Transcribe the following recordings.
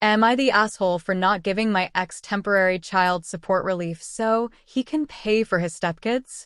Am I the asshole for not giving my ex temporary child support relief so he can pay for his stepkids?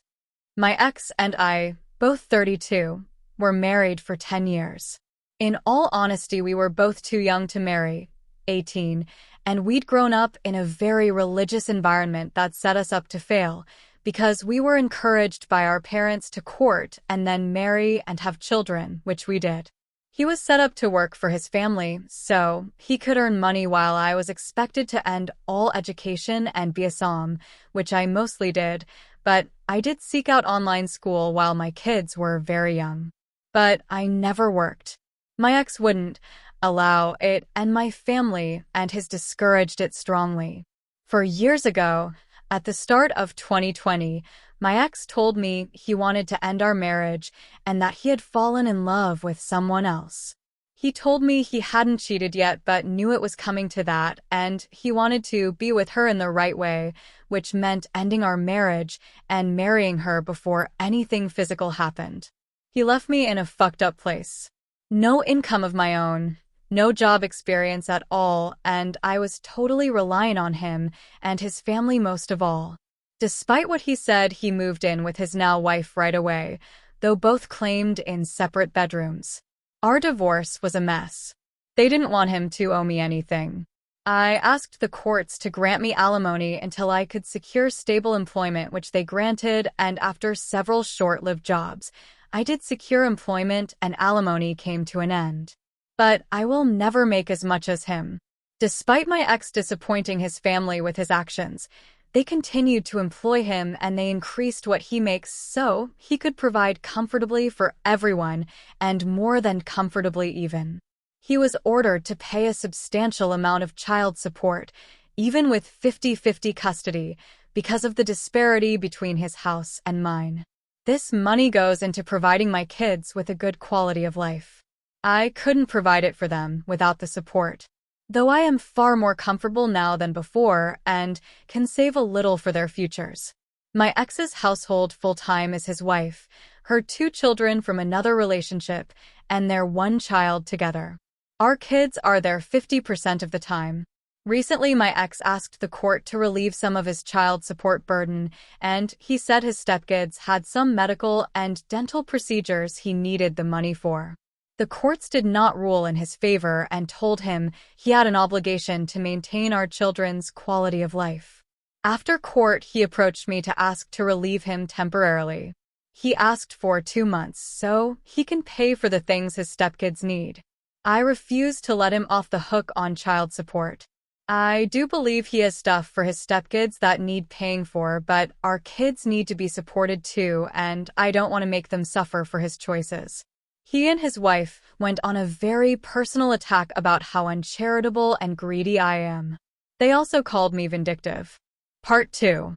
My ex and I, both 32, were married for 10 years. In all honesty, we were both too young to marry, 18, and we'd grown up in a very religious environment that set us up to fail because we were encouraged by our parents to court and then marry and have children, which we did. He was set up to work for his family, so he could earn money while I was expected to end all education and be a Psalm, which I mostly did, but I did seek out online school while my kids were very young. But I never worked. My ex wouldn't allow it, and my family and his discouraged it strongly. For years ago, at the start of 2020, my ex told me he wanted to end our marriage and that he had fallen in love with someone else. He told me he hadn't cheated yet but knew it was coming to that, and he wanted to be with her in the right way, which meant ending our marriage and marrying her before anything physical happened. He left me in a fucked up place. No income of my own, no job experience at all, and I was totally reliant on him and his family most of all. Despite what he said, he moved in with his now wife right away, though both claimed in separate bedrooms. Our divorce was a mess. They didn't want him to owe me anything. I asked the courts to grant me alimony until I could secure stable employment, which they granted, and after several short-lived jobs, I did secure employment and alimony came to an end. But I will never make as much as him. Despite my ex disappointing his family with his actions, they continued to employ him and they increased what he makes so he could provide comfortably for everyone and more than comfortably even. He was ordered to pay a substantial amount of child support, even with 50-50 custody, because of the disparity between his house and mine. This money goes into providing my kids with a good quality of life. I couldn't provide it for them without the support. Though I am far more comfortable now than before and can save a little for their futures. My ex's household full-time is his wife, her 2 children from another relationship, and their 1 child together. Our kids are there 50% of the time. Recently, my ex asked the court to relieve some of his child support burden, and he said his stepkids had some medical and dental procedures he needed the money for. The courts did not rule in his favor and told him he had an obligation to maintain our children's quality of life. After court, he approached me to ask to relieve him temporarily. He asked for 2 months so he can pay for the things his stepkids need. I refused to let him off the hook on child support. I do believe he has stuff for his stepkids that need paying for, but our kids need to be supported too, and I don't want to make them suffer for his choices. He and his wife went on a very personal attack about how uncharitable and greedy I am. They also called me vindictive. Part 2.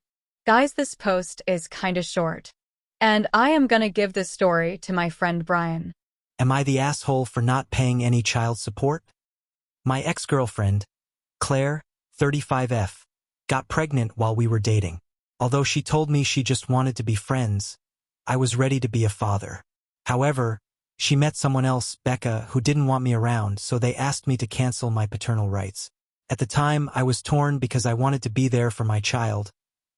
Guys, this post is kinda short. And I am gonna give this story to my friend Brian. Am I the asshole for not paying any child support? My ex-girlfriend, Claire, 35F, got pregnant while we were dating. Although she told me she just wanted to be friends, I was ready to be a father. However, she met someone else, Becca, who didn't want me around, so they asked me to cancel my paternal rights. At the time, I was torn because I wanted to be there for my child,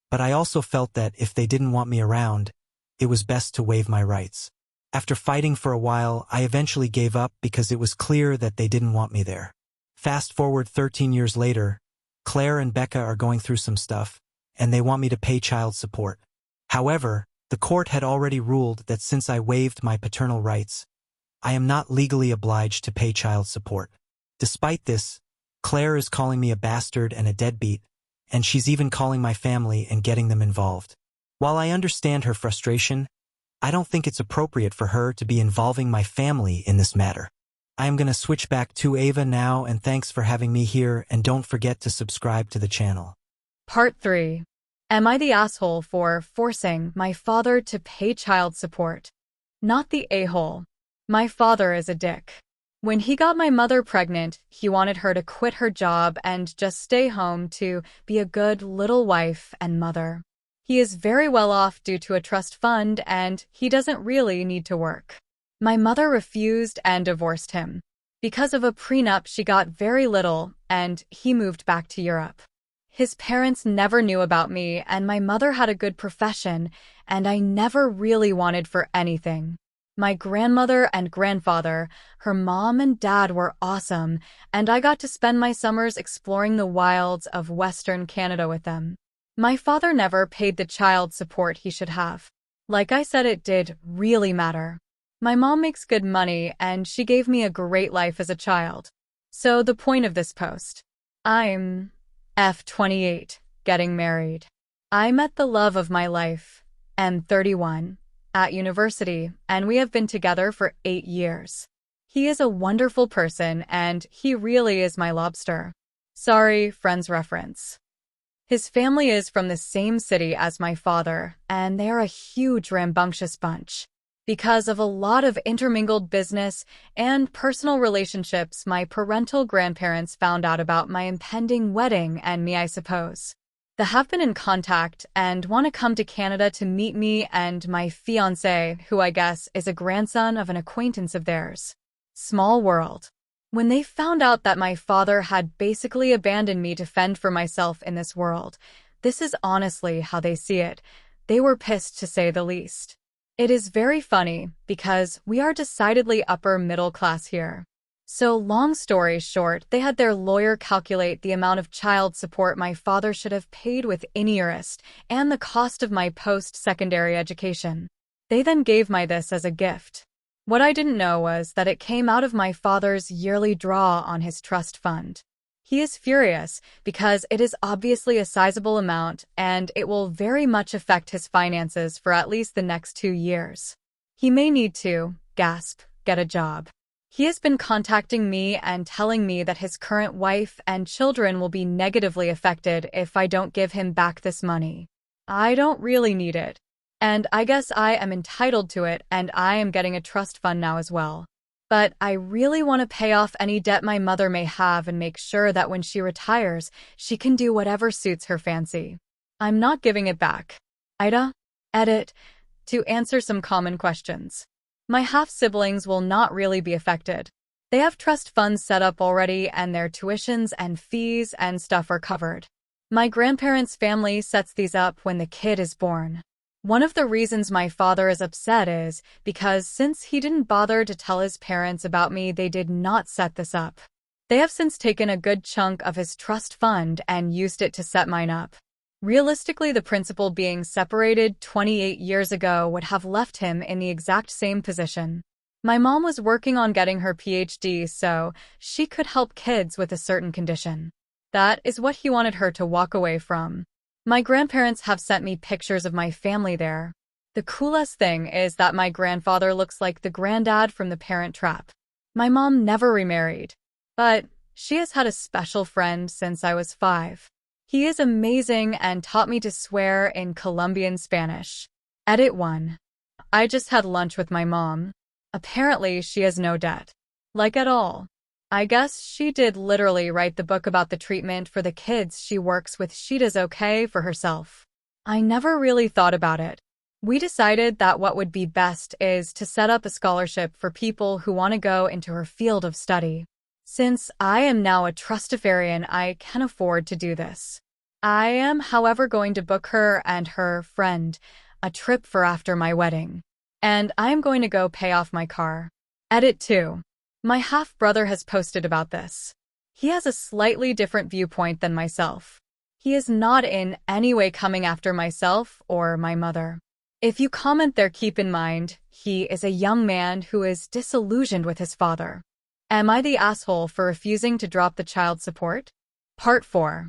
but I also felt that if they didn't want me around, it was best to waive my rights. After fighting for a while, I eventually gave up because it was clear that they didn't want me there. Fast forward 13 years later, Claire and Becca are going through some stuff, and they want me to pay child support. However, the court had already ruled that since I waived my paternal rights, I am not legally obliged to pay child support. Despite this, Claire is calling me a bastard and a deadbeat, and she's even calling my family and getting them involved. While I understand her frustration, I don't think it's appropriate for her to be involving my family in this matter. I am going to switch back to Ava now, and thanks for having me here, and don't forget to subscribe to the channel. Part 3. Am I the asshole for forcing my father to pay child support? Not the a-hole. My father is a dick. When he got my mother pregnant, he wanted her to quit her job and just stay home to be a good little wife and mother. He is very well off due to a trust fund and he doesn't really need to work. My mother refused and divorced him. Because of a prenup, she got very little, and he moved back to Europe. His parents never knew about me, and my mother had a good profession, and I never really wanted for anything. My grandmother and grandfather, her mom and dad were awesome, and I got to spend my summers exploring the wilds of Western Canada with them. My father never paid the child support he should have. Like I said, it did really matter. My mom makes good money, and she gave me a great life as a child. So the point of this post. I'm F28, getting married. I met the love of my life, M31, at university, and we have been together for 8 years. He is a wonderful person, and he really is my lobster. Sorry, friends reference. His family is from the same city as my father, and they are a huge rambunctious bunch. Because of a lot of intermingled business and personal relationships, my parental grandparents found out about my impending wedding and me, I suppose. They have been in contact and want to come to Canada to meet me and my fiancé, who I guess is a grandson of an acquaintance of theirs. Small world. When they found out that my father had basically abandoned me to fend for myself in this world, this is honestly how they see it. They were pissed, to say the least. It is very funny because we are decidedly upper middle class here. So long story short, they had their lawyer calculate the amount of child support my father should have paid with interest and the cost of my post-secondary education. They then gave me this as a gift. What I didn't know was that it came out of my father's yearly draw on his trust fund. He is furious because it is obviously a sizable amount and it will very much affect his finances for at least the next 2 years. He may need to, gasp, get a job. He has been contacting me and telling me that his current wife and children will be negatively affected if I don't give him back this money. I don't really need it. And I guess I am entitled to it, and I am getting a trust fund now as well. But I really want to pay off any debt my mother may have and make sure that when she retires, she can do whatever suits her fancy. I'm not giving it back. AITA? Edit. To answer some common questions. My half-siblings will not really be affected. They have trust funds set up already and their tuitions and fees and stuff are covered. My grandparents' family sets these up when the kid is born. One of the reasons my father is upset is because since he didn't bother to tell his parents about me, they did not set this up. They have since taken a good chunk of his trust fund and used it to set mine up. Realistically, the principal being separated 28 years ago would have left him in the exact same position. My mom was working on getting her PhD so she could help kids with a certain condition. That is what he wanted her to walk away from. My grandparents have sent me pictures of my family there. The coolest thing is that my grandfather looks like the granddad from The Parent Trap. My mom never remarried, but she has had a special friend since I was 5. He is amazing and taught me to swear in Colombian Spanish. Edit 1. I just had lunch with my mom. Apparently, she has no debt. Like at all. I guess she did literally write the book about the treatment for the kids she works with. She does okay for herself. I never really thought about it. We decided that what would be best is to set up a scholarship for people who want to go into her field of study. Since I am now a trustafarian, I can afford to do this. I am, however, going to book her and her friend a trip for after my wedding. And I am going to go pay off my car. Edit 2. My half-brother has posted about this. He has a slightly different viewpoint than myself. He is not in any way coming after myself or my mother. If you comment there, keep in mind, he is a young man who is disillusioned with his father. Am I the asshole for refusing to drop the child support? Part 4.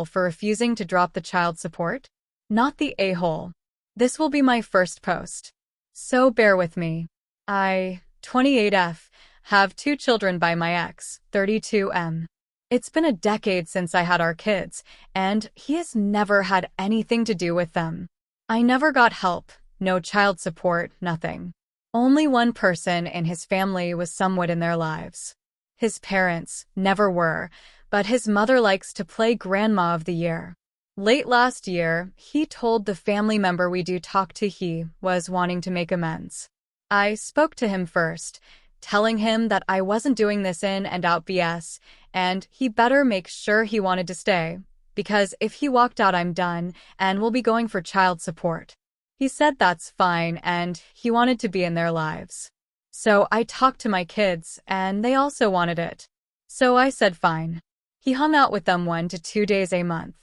For refusing to drop the child support? Not the a-hole. This will be my first post. So bear with me. I, 28F, have 2 children by my ex, 32M. It's been a decade since I had our kids, and he has never had anything to do with them. I never got help, no child support, nothing. Only one person in his family was somewhat in their lives. His parents never were, but his mother likes to play Grandma of the Year. Late last year, he told the family member we do talk to he was wanting to make amends. I spoke to him first, telling him that I wasn't doing this in and out BS, and he better make sure he wanted to stay, because if he walked out I'm done, and we'll be going for child support. He said that's fine, and he wanted to be in their lives. So I talked to my kids, and they also wanted it. So I said fine. He hung out with them 1 to 2 days a month.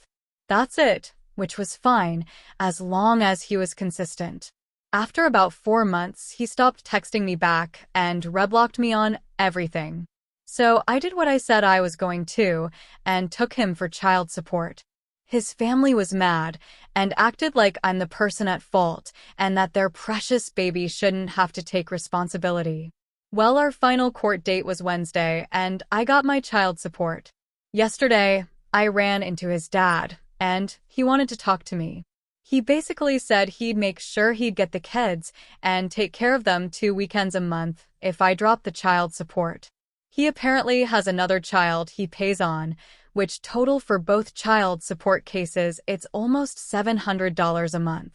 That's it, which was fine, as long as he was consistent. After about 4 months, he stopped texting me back and red-blocked me on everything. So I did what I said I was going to, and took him for child support. His family was mad, and acted like I'm the person at fault, and that their precious baby shouldn't have to take responsibility. Well, our final court date was Wednesday, and I got my child support. Yesterday, I ran into his dad, and he wanted to talk to me. He basically said he'd make sure he'd get the kids and take care of them 2 weekends a month if I dropped the child support. He apparently has another child he pays on, which total for both child support cases it's almost $700 a month.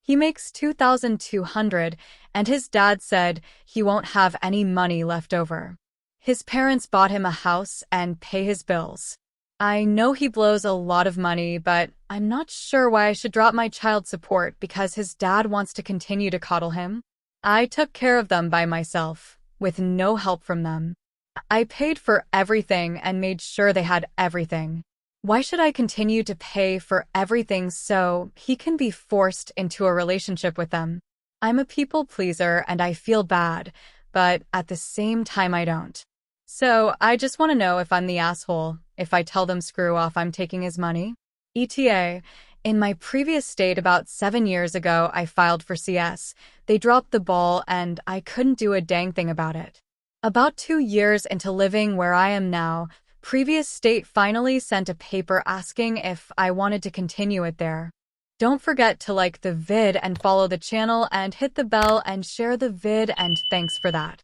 He makes $2,200, and his dad said he won't have any money left over. His parents bought him a house and pay his bills. I know he blows a lot of money, but I'm not sure why I should drop my child support because his dad wants to continue to coddle him. I took care of them by myself, with no help from them. I paid for everything and made sure they had everything. Why should I continue to pay for everything so he can be forced into a relationship with them? I'm a people pleaser and I feel bad, but at the same time I don't. So I just want to know if I'm the asshole, if I tell them screw off I'm taking his money. ETA, in my previous state about 7 years ago I filed for CS. They dropped the ball and I couldn't do a dang thing about it. About 2 years into living where I am now, previous state finally sent a paper asking if I wanted to continue it there. Don't forget to like the vid and follow the channel and hit the bell and share the vid, and thanks for that.